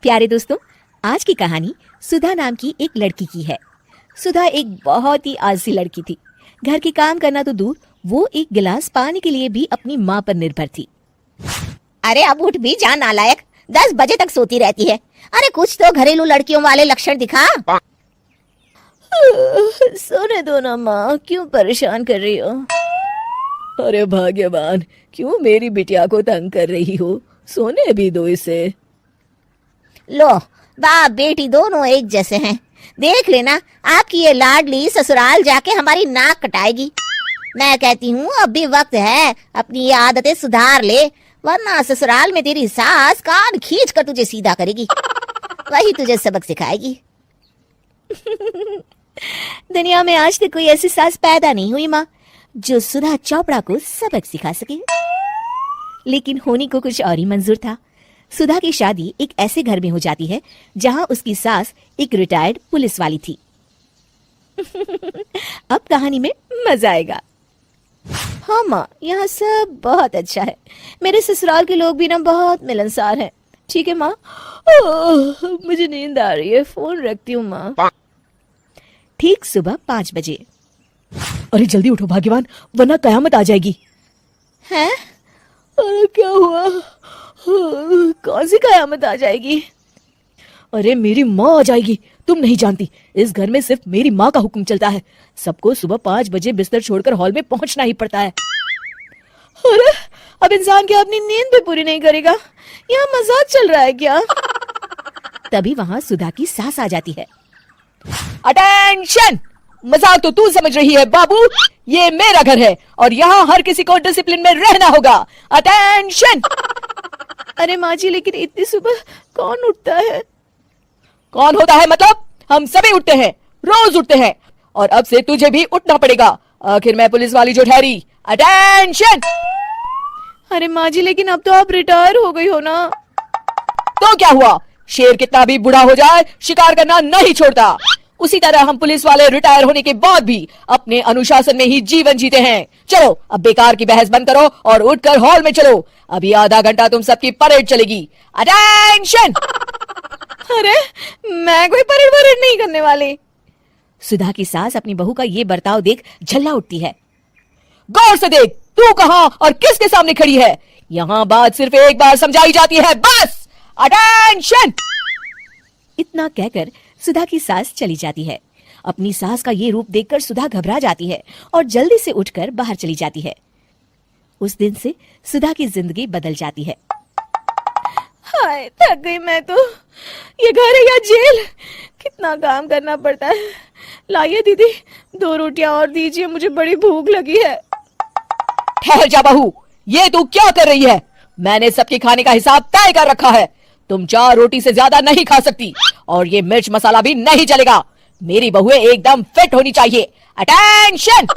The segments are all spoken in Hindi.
प्यारे दोस्तों, आज की कहानी सुधा नाम की एक लड़की की है। सुधा एक बहुत ही आलसी लड़की थी। घर के काम करना तो दूर, वो एक गिलास पानी के लिए भी अपनी माँ पर निर्भर थी। अरे अब उठ भी जा नालायक, 10 बजे तक सोती रहती है। अरे कुछ तो घरेलू लड़कियों वाले लक्षण दिखा। सोने दो ना माँ, क्यों परेशान कर रही हो? अरे भाग्यवान, क्यों मेरी बिटिया को तंग कर रही हो? सोने भी दो इसे। लो, बाप बेटी दोनों एक जैसे हैं। देख लेना, आपकी ये लाडली ससुराल जाके हमारी नाक कटाएगी। मैं कहती हूँ अब भी वक्त है, अपनी ये आदतें सुधार ले, वरना ससुराल में तेरी सास कान खींच कर तुझे सीधा करेगी। वही तुझे सबक सिखाएगी। दुनिया में आज तक कोई ऐसी सास पैदा नहीं हुई माँ, जो सुधा चोपड़ा को सबक सिखा सके। लेकिन होनी को कुछ और ही मंजूर था। सुधा की शादी एक ऐसे घर में हो जाती है जहां उसकी सास एक रिटायर्ड पुलिस वाली थी। अब कहानी में मजा आएगा। हाँ माँ, यहाँ सब बहुत अच्छा है। मेरे ससुराल के लोग भी ना बहुत मिलनसार हैं। ठीक है माँ? मुझे नींद आ रही है, फोन रखती हूँ माँ। ठीक सुबह 5 बजे। अरे जल्दी उठो भाग्यवान, वरना कयामत आ जाएगी। हैं? अरे क्या हुआ? कौन सी कयामत आ जाएगी? अरे मेरी माँ आ जाएगी। तुम नहीं जानती, इस घर में सिर्फ मेरी माँ का हुक्म चलता है। सबको सुबह 5 बजे बिस्तर छोड़कर हॉल में पहुंचना ही पड़ता है। अरे अब इंसान क्या अपनी नींद भी पूरी नहीं करेगा? यहाँ मजाक चल रहा है क्या? तभी वहां सुधा की सास आ जाती है। अटेंशन! मजाक तो तू समझ रही है बाबू, ये मेरा घर है और यहाँ हर किसी को डिसिप्लिन में रहना होगा। अटेंशन! अरे माँ जी, लेकिन इतनी सुबह कौन उठता है? कौन होता है मतलब? हम सभी उठते हैं, रोज उठते हैं, और अब से तुझे भी उठना पड़ेगा। आखिर मैं पुलिस वाली जो ठहरी। अटेंशन! अरे माँ जी, लेकिन अब तो आप रिटायर हो गई हो ना। तो क्या हुआ? शेर कितना भी बूढ़ा हो जाए, शिकार करना नहीं छोड़ता। उसी तरह हम पुलिस वाले रिटायर होने के बाद भी अपने अनुशासन में ही जीवन जीते हैं। चलो अब बेकार की बहस बंद करो और उठकर हॉल में चलो। अभी आधा घंटा तुम सबकी परेड चलेगी। अटेंशन! अरे मैं कोई परेड नहीं करने वाली। सुधा की सास अपनी बहू का ये बर्ताव देख झल्ला उठती है। गौर से देख, तू कहां और किसके सामने खड़ी है? यहाँ बात सिर्फ एक बार समझाई जाती है, बस। अटेंशन! इतना कहकर सुधा की सास चली जाती है। अपनी सास का ये रूप देखकर सुधा घबरा जाती है और जल्दी से उठकर बाहर चली जाती है। उस दिन से सुधा की जिंदगी बदल जाती है। हाय, थक गई मैं तो। ये घर है या जेल? कितना काम करना पड़ता है। लाइए दीदी, 2 रोटियां और दीजिए, मुझे बड़ी भूख लगी है। ठहर जा बहू, ये तू क्या कर रही है? मैंने सबके खाने का हिसाब तय कर रखा है। तुम 4 रोटी से ज्यादा नहीं खा सकती और ये मिर्च मसाला भी नहीं चलेगा। मेरी बहुएं एकदम फिट होनी चाहिए। अटेंशन!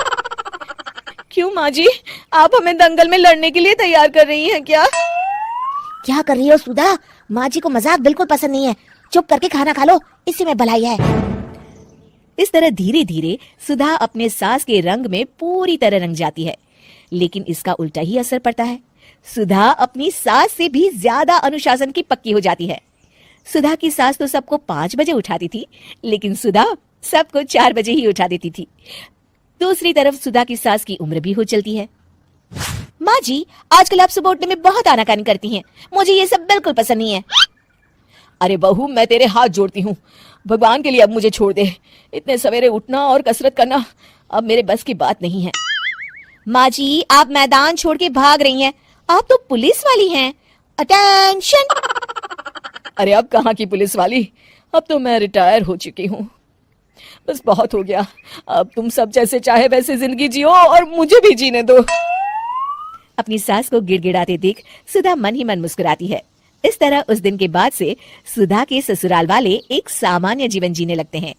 क्यों माँ जी, आप हमें दंगल में लड़ने के लिए तैयार कर रही हैं क्या? क्या कर रही हो सुधा? माँ जी को मजाक बिल्कुल पसंद नहीं है। चुप करके खाना खा लो, इसी में भलाई है। इस तरह धीरे धीरे सुधा अपने सास के रंग में पूरी तरह रंग जाती है, लेकिन इसका उल्टा ही असर पड़ता है। सुधा अपनी सास से भी ज्यादा अनुशासन की पक्की हो जाती है। सुधा की सास तो सबको 5 बजे उठाती थी, लेकिन सुधा सबको 4 बजे ही उठा देती थी। दूसरी तरफ सुधा की सास की उम्र भी हो चलती है। माँ जी, आजकल आप सुबह उठने में बहुत आनाकानी करती हैं। मुझे ये सब बिल्कुल पसंद नहीं है। अरे बहू, मैं तेरे हाथ जोड़ती हूँ, भगवान के लिए अब मुझे छोड़ दे। इतने सवेरे उठना और कसरत करना अब मेरे बस की बात नहीं है। माँ जी, आप मैदान छोड़ के भाग रही हैं। आप तो पुलिस वाली हैं। अटेंशन! अरे अब कहाँ की पुलिस वाली, अब तो मैं रिटायर हो चुकी हूँ। बस बहुत हो गया। अब तुम सब जैसे चाहे वैसे जिंदगी जियो और मुझे भी जीने दो। अपनी सास को गिड़गिड़ाते देख सुधा मन ही मन मुस्कुराती है। इस तरह उस दिन के बाद से सुधा के ससुराल वाले एक सामान्य जीवन जीने लगते हैं।